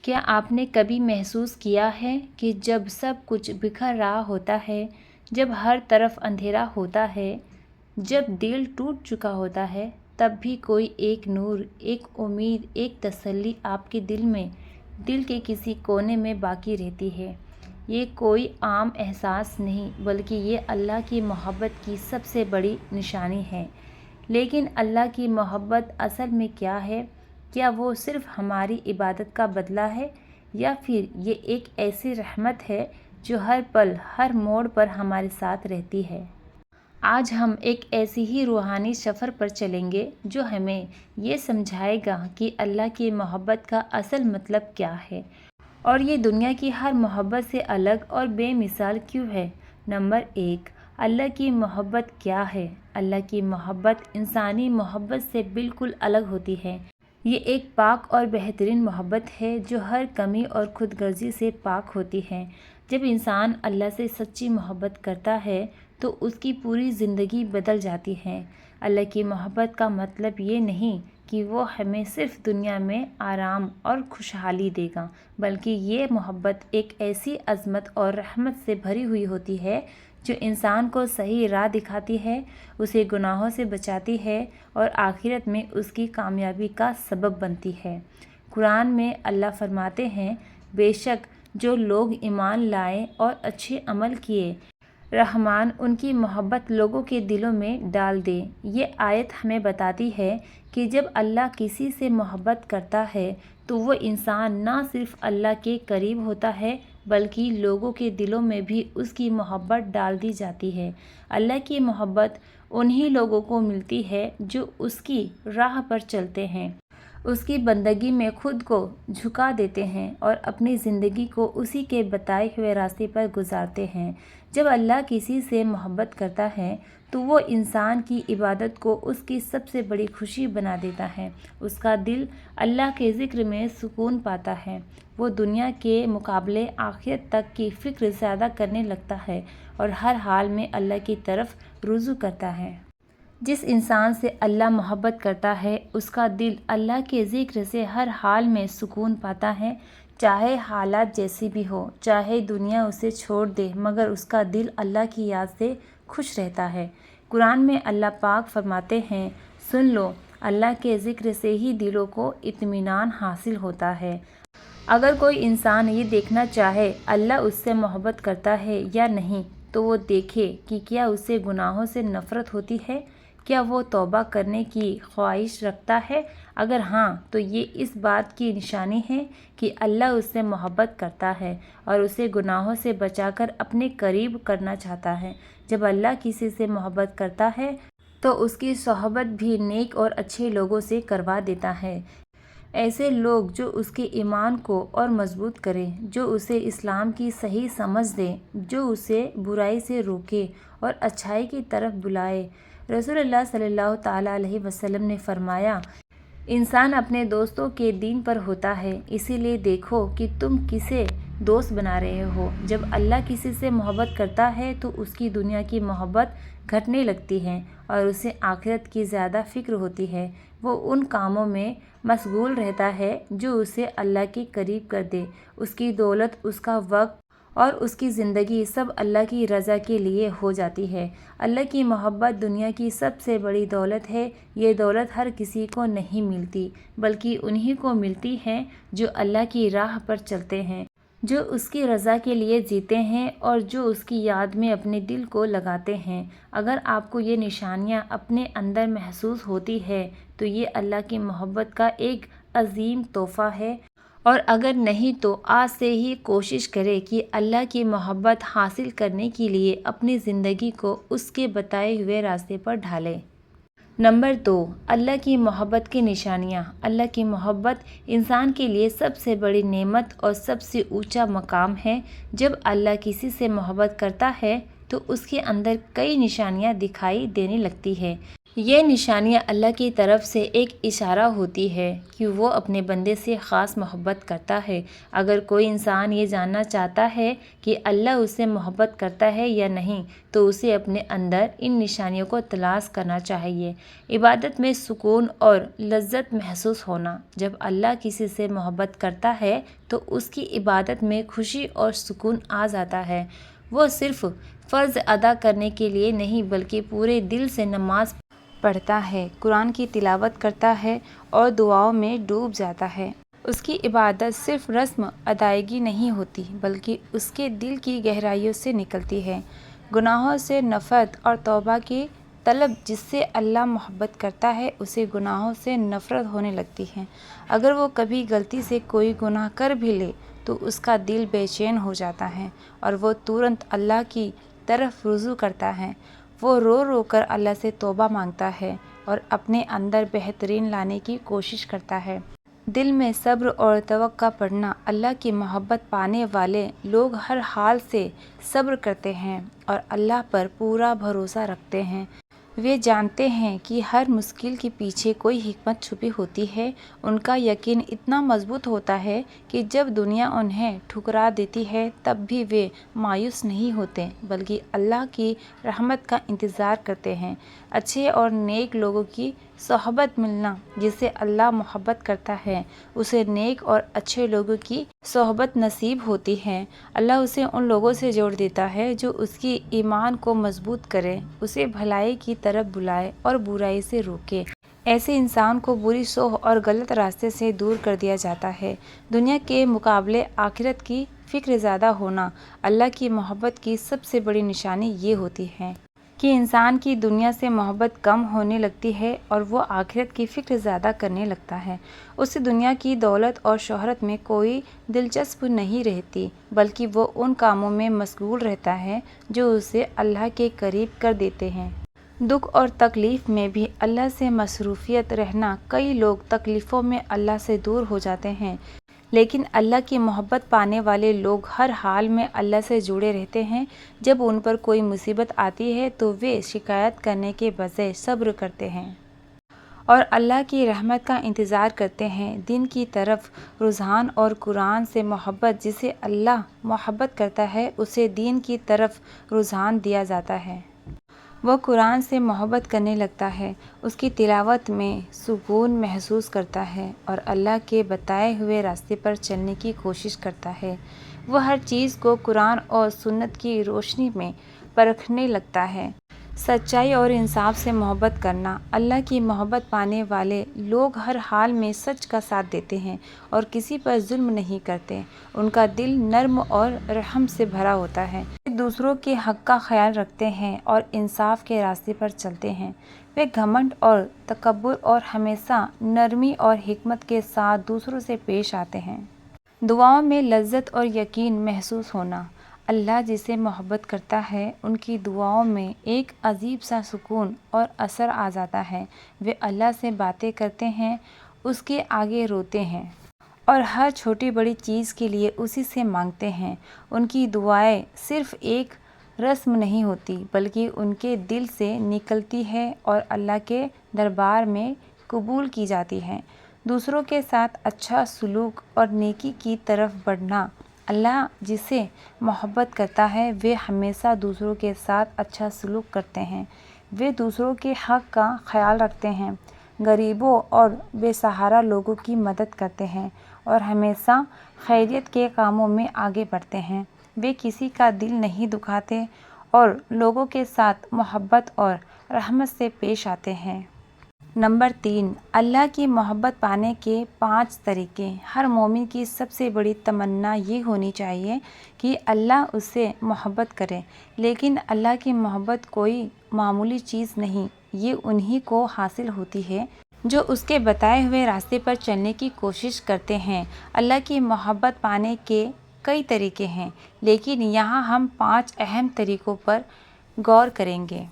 کیا آپ نے کبھی محسوس کیا ہے کہ جب سب کچھ بکھر رہا ہوتا ہے، جب ہر طرف اندھیرا ہوتا ہے، جب دل ٹوٹ چکا ہوتا ہے، تب بھی کوئی ایک نور، ایک امید، ایک تسلی آپ کے دل کے کسی کونے میں باقی رہتی ہے؟ یہ کوئی عام احساس نہیں، بلکہ یہ اللہ کی محبت کی سب سے بڑی نشانی ہے۔ لیکن اللہ کی محبت اصل میں کیا ہے؟ کیا وہ صرف ہماری عبادت کا بدلہ ہے، یا پھر یہ ایک ایسی رحمت ہے جو ہر پل، ہر موڑ پر ہمارے ساتھ رہتی ہے؟ آج ہم ایک ایسی ہی روحانی سفر پر چلیں گے جو ہمیں یہ سمجھائے گا کہ اللہ کی محبت کا اصل مطلب کیا ہے، اور یہ دنیا کی ہر محبت سے الگ اور بے مثال کیوں ہے۔ نمبر 1، اللہ کی محبت کیا ہے؟ اللہ کی محبت انسانی محبت سے بالکل الگ ہوتی ہے۔ یہ ایک پاک اور بہترین محبت ہے جو ہر کمی اور خود غرضی سے پاک ہوتی ہے۔ جب انسان اللہ سے سچی محبت کرتا ہے تو اس کی پوری زندگی بدل جاتی ہے۔ اللہ کی محبت کا مطلب یہ نہیں کہ وہ ہمیں صرف دنیا میں آرام اور خوشحالی دے گا، بلکہ یہ محبت ایک ایسی عظمت اور رحمت سے بھری ہوئی ہوتی ہے جو انسان کو صحیح راہ دکھاتی ہے، اسے گناہوں سے بچاتی ہے اور آخرت میں اس کی کامیابی کا سبب بنتی ہے۔ قرآن میں اللہ فرماتے ہیں، بے شک جو لوگ ایمان لائے اور اچھے عمل کیے، رحمان ان کی محبت لوگوں کے دلوں میں ڈال دے۔ یہ آیت ہمیں بتاتی ہے کہ جب اللہ کسی سے محبت کرتا ہے تو وہ انسان نہ صرف اللہ کے قریب ہوتا ہے بلکہ لوگوں کے دلوں میں بھی اس کی محبت ڈال دی جاتی ہے۔ اللہ کی محبت انہی لوگوں کو ملتی ہے جو اس کی راہ پر چلتے ہیں، اس کی بندگی میں خود کو جھکا دیتے ہیں اور اپنی زندگی کو اسی کے بتائے ہوئے راستے پر گزارتے ہیں۔ جب اللہ کسی سے محبت کرتا ہے تو وہ انسان کی عبادت کو اس کی سب سے بڑی خوشی بنا دیتا ہے۔ اس کا دل اللہ کے ذکر میں سکون پاتا ہے، وہ دنیا کے مقابلے آخرت تک کی فکر زیادہ کرنے لگتا ہے اور ہر حال میں اللہ کی طرف رجوع کرتا ہے۔ جس انسان سے اللہ محبت کرتا ہے اس کا دل اللہ کے ذکر سے ہر حال میں سکون پاتا ہے، چاہے حالات جیسی بھی ہو، چاہے دنیا اسے چھوڑ دے، مگر اس کا دل اللہ کی یاد سے خوش رہتا ہے۔ قرآن میں اللہ پاک فرماتے ہیں، سن لو، اللہ کے ذکر سے ہی دلوں کو اطمینان حاصل ہوتا ہے۔ اگر کوئی انسان یہ دیکھنا چاہے اللہ اس سے محبت کرتا ہے یا نہیں تو وہ دیکھے کہ کیا اسے گناہوں سے نفرت ہوتی ہے، کیا وہ توبہ کرنے کی خواہش رکھتا ہے۔ اگر ہاں تو یہ اس بات کی نشانی ہے کہ اللہ اس سے محبت کرتا ہے اور اسے گناہوں سے بچا کر اپنے قریب کرنا چاہتا ہے۔ جب اللہ کسی سے محبت کرتا ہے تو اس کی صحبت بھی نیک اور اچھے لوگوں سے کروا دیتا ہے، ایسے لوگ جو اس کے ایمان کو اور مضبوط کریں، جو اسے اسلام کی صحیح سمجھ دیں، جو اسے برائی سے روکے اور اچھائی کی طرف بلائے۔ رسول اللہ صلی اللہ تعالیٰ علیہ وسلم نے فرمایا، انسان اپنے دوستوں کے دین پر ہوتا ہے، اسی لیے دیکھو کہ تم کسے دوست بنا رہے ہو۔ جب اللہ کسی سے محبت کرتا ہے تو اس کی دنیا کی محبت گھٹنے لگتی ہے اور اسے آخرت کی زیادہ فکر ہوتی ہے۔ وہ ان کاموں میں مشغول رہتا ہے جو اسے اللہ کے قریب کر دے۔ اس کی دولت، اس کا وقت اور اس کی زندگی سب اللہ کی رضا کے لیے ہو جاتی ہے۔ اللہ کی محبت دنیا کی سب سے بڑی دولت ہے۔ یہ دولت ہر کسی کو نہیں ملتی، بلکہ انہی کو ملتی ہے جو اللہ کی راہ پر چلتے ہیں، جو اس کی رضا کے لیے جیتے ہیں اور جو اس کی یاد میں اپنے دل کو لگاتے ہیں۔ اگر آپ کو یہ نشانیاں اپنے اندر محسوس ہوتی ہے تو یہ اللہ کی محبت کا ایک عظیم تحفہ ہے، اور اگر نہیں تو آج سے ہی کوشش کریں کہ اللہ کی محبت حاصل کرنے کے لیے اپنی زندگی کو اس کے بتائے ہوئے راستے پر ڈھالیں۔ نمبر 2، اللہ کی محبت کی نشانیاں۔ اللہ کی محبت انسان کے لیے سب سے بڑی نعمت اور سب سے اونچا مقام ہے۔ جب اللہ کسی سے محبت کرتا ہے تو اس کے اندر کئی نشانیاں دکھائی دینے لگتی ہیں۔ یہ نشانیاں اللہ کی طرف سے ایک اشارہ ہوتی ہے کہ وہ اپنے بندے سے خاص محبت کرتا ہے۔ اگر کوئی انسان یہ جاننا چاہتا ہے کہ اللہ اس سے محبت کرتا ہے یا نہیں تو اسے اپنے اندر ان نشانیوں کو تلاش کرنا چاہیے۔ عبادت میں سکون اور لذت محسوس ہونا۔ جب اللہ کسی سے محبت کرتا ہے تو اس کی عبادت میں خوشی اور سکون آ جاتا ہے۔ وہ صرف فرض ادا کرنے کے لیے نہیں بلکہ پورے دل سے نماز پڑھتا ہے، قرآن کی تلاوت کرتا ہے اور دعاؤں میں ڈوب جاتا ہے۔ اس کی عبادت صرف رسم ادائیگی نہیں ہوتی بلکہ اس کے دل کی گہرائیوں سے نکلتی ہے۔ گناہوں سے نفرت اور توبہ کی طلب۔ جس سے اللہ محبت کرتا ہے اسے گناہوں سے نفرت ہونے لگتی ہے۔ اگر وہ کبھی غلطی سے کوئی گناہ کر بھی لے تو اس کا دل بے چین ہو جاتا ہے اور وہ ترنت اللہ کی طرف رجوع کرتا ہے۔ وہ رو رو کر اللہ سے توبہ مانگتا ہے اور اپنے اندر بہترین لانے کی کوشش کرتا ہے۔ دل میں صبر اور توقع پڑھنا۔ اللہ کی محبت پانے والے لوگ ہر حال سے صبر کرتے ہیں اور اللہ پر پورا بھروسہ رکھتے ہیں۔ وہ جانتے ہیں کہ ہر مشکل کے پیچھے کوئی حکمت چھپی ہوتی ہے۔ ان کا یقین اتنا مضبوط ہوتا ہے کہ جب دنیا انہیں ٹھکرا دیتی ہے تب بھی وہ مایوس نہیں ہوتے بلکہ اللہ کی رحمت کا انتظار کرتے ہیں۔ اچھے اور نیک لوگوں کی صحبت ملنا۔ جس سے اللہ محبت کرتا ہے اسے نیک اور اچھے لوگوں کی صحبت نصیب ہوتی ہے۔ اللہ اسے ان لوگوں سے جوڑ دیتا ہے جو اس کی ایمان کو مضبوط کرے، اسے بھلائی کی طرف بلائے اور برائی سے روکے۔ ایسے انسان کو بری سوچ اور غلط راستے سے دور کر دیا جاتا ہے۔ دنیا کے مقابلے آخرت کی فکر زیادہ ہونا۔ اللہ کی محبت کی سب سے بڑی نشانی یہ ہوتی ہے کہ انسان کی دنیا سے محبت کم ہونے لگتی ہے اور وہ آخرت کی فکر زیادہ کرنے لگتا ہے۔ اسے دنیا کی دولت اور شہرت میں کوئی دلچسپی نہیں رہتی بلکہ وہ ان کاموں میں مشغول رہتا ہے جو اسے اللہ کے قریب کر دیتے ہیں۔ دکھ اور تکلیف میں بھی اللہ سے مصروفیت رہنا۔ کئی لوگ تکلیفوں میں اللہ سے دور ہو جاتے ہیں لیکن اللہ کی محبت پانے والے لوگ ہر حال میں اللہ سے جڑے رہتے ہیں۔ جب ان پر کوئی مصیبت آتی ہے تو وہ شکایت کرنے کے بجائے صبر کرتے ہیں اور اللہ کی رحمت کا انتظار کرتے ہیں۔ دین کی طرف رجحان اور قرآن سے محبت۔ جسے اللہ محبت کرتا ہے اسے دین کی طرف رجحان دیا جاتا ہے۔ وہ قرآن سے محبت کرنے لگتا ہے، اس کی تلاوت میں سکون محسوس کرتا ہے اور اللہ کے بتائے ہوئے راستے پر چلنے کی کوشش کرتا ہے۔ وہ ہر چیز کو قرآن اور سنت کی روشنی میں پرکھنے لگتا ہے۔ سچائی اور انصاف سے محبت کرنا۔ اللہ کی محبت پانے والے لوگ ہر حال میں سچ کا ساتھ دیتے ہیں اور کسی پر ظلم نہیں کرتے۔ ان کا دل نرم اور رحم سے بھرا ہوتا ہے۔ وہ دوسروں کے حق کا خیال رکھتے ہیں اور انصاف کے راستے پر چلتے ہیں۔ وہ گھمنڈ اور تکبر اور ہمیشہ نرمی اور حکمت کے ساتھ دوسروں سے پیش آتے ہیں۔ دعاؤں میں لذت اور یقین محسوس ہونا۔ اللہ جسے محبت کرتا ہے ان کی دعاؤں میں ایک عجیب سا سکون اور اثر آ جاتا ہے۔ وہ اللہ سے باتیں کرتے ہیں، اس کے آگے روتے ہیں اور ہر چھوٹی بڑی چیز کے لیے اسی سے مانگتے ہیں۔ ان کی دعائیں صرف ایک رسم نہیں ہوتی بلکہ ان کے دل سے نکلتی ہے اور اللہ کے دربار میں قبول کی جاتی ہے۔ دوسروں کے ساتھ اچھا سلوک اور نیکی کی طرف بڑھنا۔ اللہ جسے محبت کرتا ہے وہ ہمیشہ دوسروں کے ساتھ اچھا سلوک کرتے ہیں۔ وہ دوسروں کے حق کا خیال رکھتے ہیں، غریبوں اور بے سہارا لوگوں کی مدد کرتے ہیں اور ہمیشہ خیریت کے کاموں میں آگے بڑھتے ہیں۔ وہ کسی کا دل نہیں دکھاتے اور لوگوں کے ساتھ محبت اور رحمت سے پیش آتے ہیں۔ نمبر 3، اللہ کی محبت پانے کے 5 طریقے۔ ہر مومن کی سب سے بڑی تمنا یہ ہونی چاہیے کہ اللہ اس سے محبت کرے، لیکن اللہ کی محبت کوئی معمولی چیز نہیں۔ یہ انہی کو حاصل ہوتی ہے جو اس کے بتائے ہوئے راستے پر چلنے کی کوشش کرتے ہیں۔ اللہ کی محبت پانے کے کئی طریقے ہیں لیکن یہاں ہم 5 اہم طریقوں پر غور کریں گے۔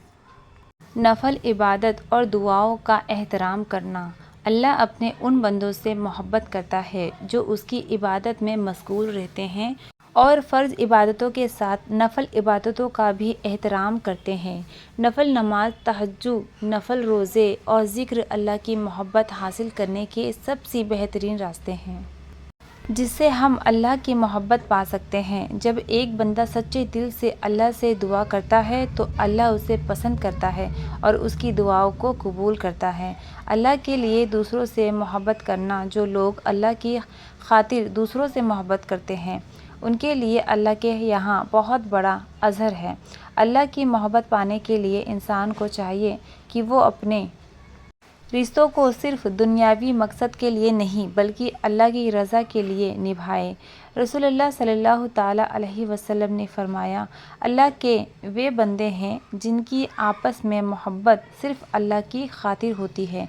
نفل عبادت اور دعاؤں کا احترام کرنا۔ اللہ اپنے ان بندوں سے محبت کرتا ہے جو اس کی عبادت میں مشغول رہتے ہیں اور فرض عبادتوں کے ساتھ نفل عبادتوں کا بھی احترام کرتے ہیں۔ نفل نماز، تہجد، نفل روزے اور ذکر اللہ کی محبت حاصل کرنے کے سب سے بہترین راستے ہیں جس سے ہم اللہ کی محبت پا سکتے ہیں۔ جب ایک بندہ سچے دل سے اللہ سے دعا کرتا ہے تو اللہ اسے پسند کرتا ہے اور اس کی دعاؤں کو قبول کرتا ہے۔ اللہ کے لیے دوسروں سے محبت کرنا، جو لوگ اللہ کی خاطر دوسروں سے محبت کرتے ہیں ان کے لیے اللہ کے یہاں بہت بڑا اجر ہے۔ اللہ کی محبت پانے کے لیے انسان کو چاہیے کہ وہ اپنے رشتوں کو صرف دنیاوی مقصد کے لیے نہیں بلکہ اللہ کی رضا کے لیے نبھائے۔ رسول اللہ صلی اللہ تعالیٰ علیہ وسلم نے فرمایا، اللہ کے وہ بندے ہیں جن کی آپس میں محبت صرف اللہ کی خاطر ہوتی ہے،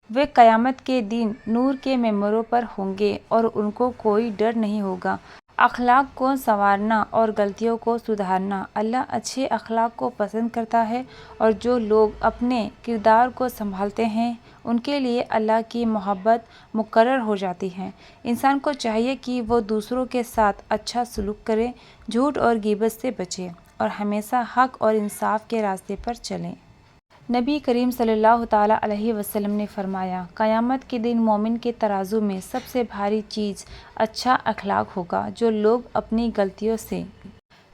وہ قیامت کے دن نور کے ممبروں پر ہوں گے اور ان کو کوئی ڈر نہیں ہوگا۔ اخلاق کو سنوارنا اور غلطیوں کو سدھارنا۔ اللہ اچھے اخلاق کو پسند کرتا ہے اور جو لوگ اپنے کردار کو سنبھالتے ہیں ان کے لیے اللہ کی محبت مقرر ہو جاتی ہے۔ انسان کو چاہیے کہ وہ دوسروں کے ساتھ اچھا سلوک کرے، جھوٹ اور غیبت سے بچے اور ہمیشہ حق اور انصاف کے راستے پر چلے۔ نبی کریم صلی اللہ تعالیٰ علیہ وسلم نے فرمایا، قیامت کے دن مومن کے ترازو میں سب سے بھاری چیز اچھا اخلاق ہوگا۔ جو لوگ اپنی غلطیوں سے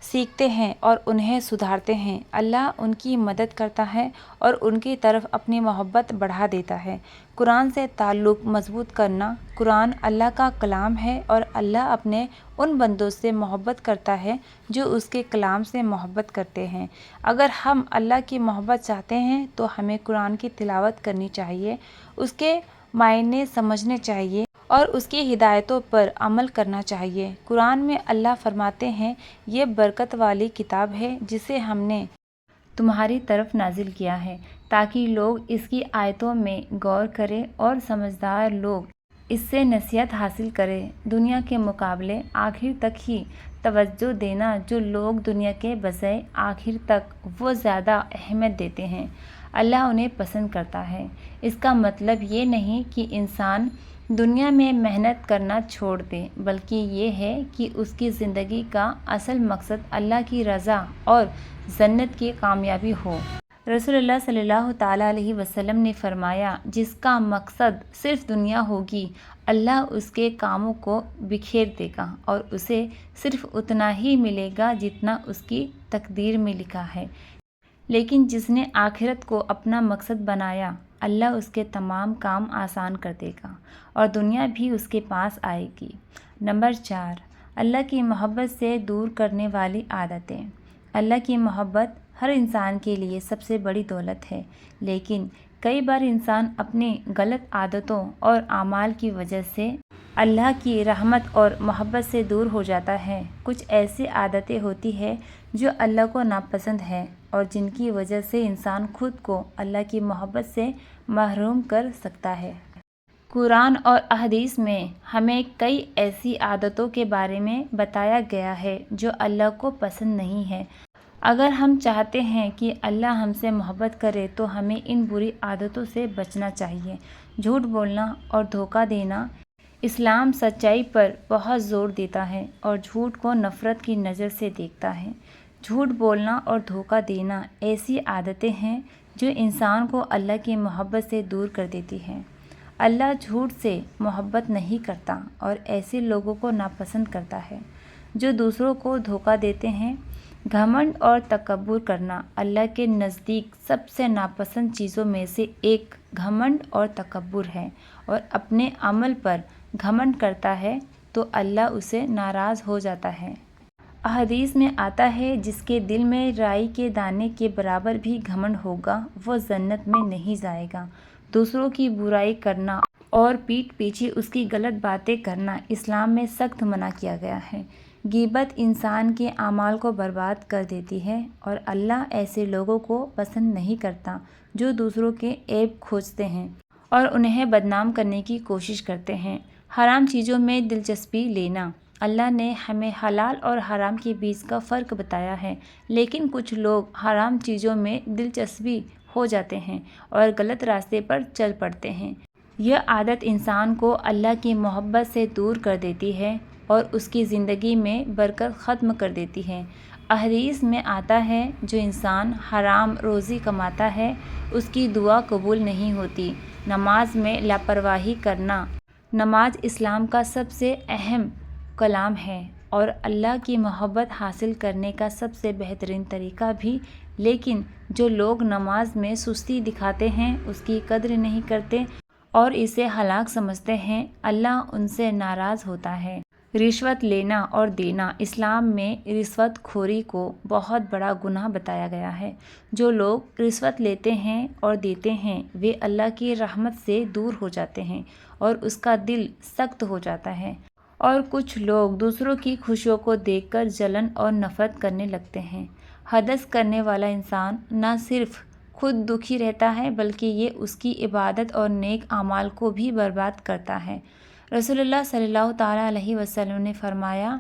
سیکھتے ہیں اور انہیں سدھارتے ہیں، اللہ ان کی مدد کرتا ہے اور ان کی طرف اپنی محبت بڑھا دیتا ہے۔ قرآن سے تعلق مضبوط کرنا۔ قرآن اللہ کا کلام ہے اور اللہ اپنے ان بندوں سے محبت کرتا ہے جو اس کے کلام سے محبت کرتے ہیں۔ اگر ہم اللہ کی محبت چاہتے ہیں تو ہمیں قرآن کی تلاوت کرنی چاہیے، اس کے معنی سمجھنے چاہیے اور اس کی ہدایتوں پر عمل کرنا چاہیے۔ قرآن میں اللہ فرماتے ہیں، یہ برکت والی کتاب ہے جسے ہم نے تمہاری طرف نازل کیا ہے تاکہ لوگ اس کی آیتوں میں غور کریں اور سمجھدار لوگ اس سے نصیحت حاصل کریں۔ دنیا کے مقابلے آخر تک ہی توجہ دینا۔ جو لوگ دنیا کے بجائے آخر تک وہ زیادہ اہمیت دیتے ہیں، اللہ انہیں پسند کرتا ہے۔ اس کا مطلب یہ نہیں کہ انسان دنیا میں محنت کرنا چھوڑ دے، بلکہ یہ ہے کہ اس کی زندگی کا اصل مقصد اللہ کی رضا اور جنت کی کامیابی ہو۔ رسول اللہ صلی اللہ تعالیٰ علیہ وسلم نے فرمایا، جس کا مقصد صرف دنیا ہوگی، اللہ اس کے کاموں کو بکھیر دے گا اور اسے صرف اتنا ہی ملے گا جتنا اس کی تقدیر میں لکھا ہے۔ لیکن جس نے آخرت کو اپنا مقصد بنایا، اللہ اس کے تمام کام آسان کر دے گا اور دنیا بھی اس کے پاس آئے گی۔ نمبر 4، اللہ کی محبت سے دور کرنے والی عادتیں۔ اللہ کی محبت ہر انسان کے لیے سب سے بڑی دولت ہے، لیکن کئی بار انسان اپنی غلط عادتوں اور اعمال کی وجہ سے اللہ کی رحمت اور محبت سے دور ہو جاتا ہے۔ کچھ ایسی عادتیں ہوتی ہیں جو اللہ کو ناپسند ہیں اور جن کی وجہ سے انسان خود کو اللہ کی محبت سے محروم کر سکتا ہے۔ قرآن اور احادیث میں ہمیں کئی ایسی عادتوں کے بارے میں بتایا گیا ہے جو اللہ کو پسند نہیں ہے۔ اگر ہم چاہتے ہیں کہ اللہ ہم سے محبت کرے تو ہمیں ان بری عادتوں سے بچنا چاہیے۔ جھوٹ بولنا اور دھوکہ دینا۔ اسلام سچائی پر بہت زور دیتا ہے اور جھوٹ کو نفرت کی نظر سے دیکھتا ہے۔ جھوٹ بولنا اور دھوکہ دینا ایسی عادتیں ہیں جو انسان کو اللہ کی محبت سے دور کر دیتی ہیں۔ اللہ جھوٹ سے محبت نہیں کرتا اور ایسے لوگوں کو ناپسند کرتا ہے جو دوسروں کو دھوکہ دیتے ہیں۔ گھمنڈ اور تکبر کرنا۔ اللہ کے نزدیک سب سے ناپسند چیزوں میں سے ایک گھمنڈ اور تکبر ہے، اور اپنے عمل پر گھمنڈ کرتا ہے تو اللہ اسے ناراض ہو جاتا ہے۔ احادیث میں آتا ہے، جس کے دل میں رائی کے دانے کے برابر بھی گھمنڈ ہوگا وہ جنت میں نہیں جائے گا۔ دوسروں کی برائی کرنا اور پیٹھ پیچھے اس کی غلط باتیں کرنا اسلام میں سخت منع کیا گیا ہے۔ غیبت انسان کے اعمال کو برباد کر دیتی ہے اور اللہ ایسے لوگوں کو پسند نہیں کرتا جو دوسروں کے عیب کھوجتے ہیں اور انہیں بدنام کرنے کی کوشش کرتے ہیں۔ حرام چیزوں میں دلچسپی لینا۔ اللہ نے ہمیں حلال اور حرام کے بیچ کا فرق بتایا ہے، لیکن کچھ لوگ حرام چیزوں میں دلچسپی ہو جاتے ہیں اور غلط راستے پر چل پڑتے ہیں۔ یہ عادت انسان کو اللہ کی محبت سے دور کر دیتی ہے۔ اور اس کی زندگی میں برکت ختم کر دیتی ہے۔ احادیث میں آتا ہے جو انسان حرام روزی کماتا ہے اس کی دعا قبول نہیں ہوتی۔ نماز میں لاپرواہی کرنا۔ نماز اسلام کا سب سے اہم کلام ہے اور اللہ کی محبت حاصل کرنے کا سب سے بہترین طریقہ بھی، لیکن جو لوگ نماز میں سستی دکھاتے ہیں، اس کی قدر نہیں کرتے اور اسے ہلاک سمجھتے ہیں، اللہ ان سے ناراض ہوتا ہے۔ رشوت لینا اور دینا۔ اسلام میں رشوت خوری کو بہت بڑا گناہ بتایا گیا ہے۔ جو لوگ رشوت لیتے ہیں اور دیتے ہیں وہ اللہ کی رحمت سے دور ہو جاتے ہیں اور اس کا دل سخت ہو جاتا ہے، اور کچھ لوگ دوسروں کی خوشیوں کو دیکھ کر جلن اور نفرت کرنے لگتے ہیں۔ حدث کرنے والا انسان نہ صرف خود دکھی رہتا ہے بلکہ یہ اس کی عبادت اور نیک اعمال کو بھی برباد کرتا ہے۔ رسول اللہ صلی اللہ تعالیٰ علیہ وسلم نے فرمایا،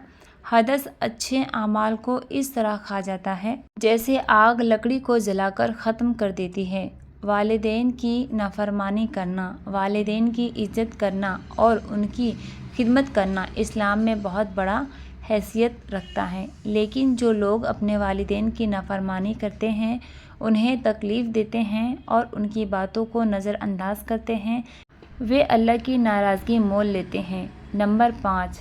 حدث اچھے اعمال کو اس طرح کھا جاتا ہے جیسے آگ لکڑی کو جلا کر ختم کر دیتی ہے۔ والدین کی نافرمانی کرنا۔ والدین کی عزت کرنا اور ان کی خدمت کرنا اسلام میں بہت بڑا حیثیت رکھتا ہے، لیکن جو لوگ اپنے والدین کی نافرمانی کرتے ہیں، انہیں تکلیف دیتے ہیں اور ان کی باتوں کو نظر انداز کرتے ہیں، وہ اللہ کی ناراضگی مول لیتے ہیں۔ نمبر 5،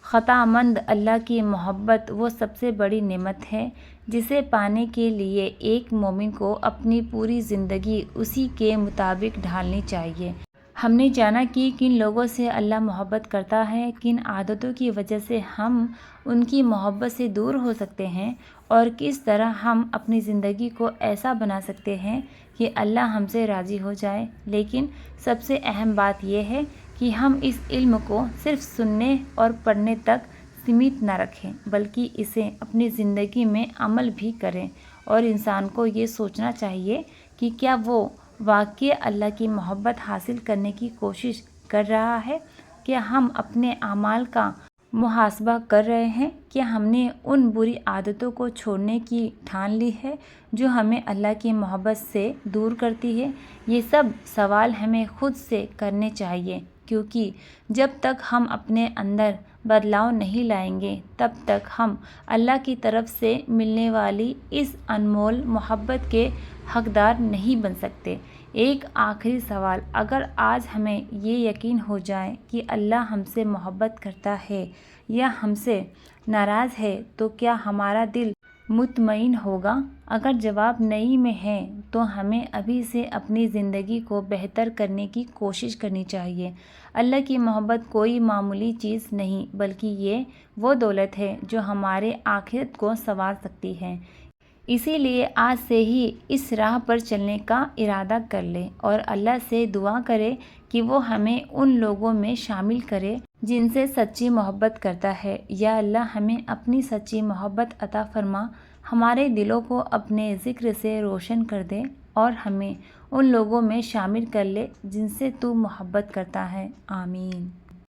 خطامند۔ اللہ کی محبت وہ سب سے بڑی نعمت ہے جسے پانے کے لیے ایک مومن کو اپنی پوری زندگی اسی کے مطابق ڈھالنی چاہیے۔ ہم نے جانا کہ کن لوگوں سے اللہ محبت کرتا ہے، کن عادتوں کی وجہ سے ہم ان کی محبت سے دور ہو سکتے ہیں اور کس طرح ہم اپنی زندگی کو ایسا بنا سکتے ہیں کہ اللہ ہم سے راضی ہو جائے۔ لیکن سب سے اہم بات یہ ہے کہ ہم اس علم کو صرف سننے اور پڑھنے تک سمت نہ رکھیں بلکہ اسے اپنی زندگی میں عمل بھی کریں، اور انسان کو یہ سوچنا چاہیے کہ کیا وہ واقعی اللہ کی محبت حاصل کرنے کی کوشش کر رہا ہے۔ کیا ہم اپنے اعمال کا محاسبہ کر رہے ہیں؟ کیا ہم نے ان بری عادتوں کو چھوڑنے کی ٹھان لی ہے جو ہمیں اللہ کی محبت سے دور کرتی ہے؟ یہ سب سوال ہمیں خود سے کرنے چاہیے، کیونکہ جب تک ہم اپنے اندر بدلاؤ نہیں لائیں گے تب تک ہم اللہ کی طرف سے ملنے والی اس انمول محبت کے حقدار نہیں بن سکتے۔ ایک آخری سوال، اگر آج ہمیں یہ یقین ہو جائے کہ اللہ ہم سے محبت کرتا ہے یا ہم سے ناراض ہے تو کیا ہمارا دل مطمئن ہوگا؟ اگر جواب نہیں میں ہے تو ہمیں ابھی سے اپنی زندگی کو بہتر کرنے کی کوشش کرنی چاہیے۔ اللہ کی محبت کوئی معمولی چیز نہیں بلکہ یہ وہ دولت ہے جو ہمارے آخرت کو سنوار سکتی ہے۔ اسی لیے آج سے ہی اس راہ پر چلنے کا ارادہ کر لیں اور اللہ سے دعا کریں کہ وہ ہمیں ان لوگوں میں شامل کرے جن سے سچی محبت کرتا ہے۔ یا اللہ ہمیں اپنی سچی محبت عطا فرما، ہمارے دلوں کو اپنے ذکر سے روشن کر دے اور ہمیں ان لوگوں میں شامل کر لے جن سے تو محبت کرتا ہے۔ آمین۔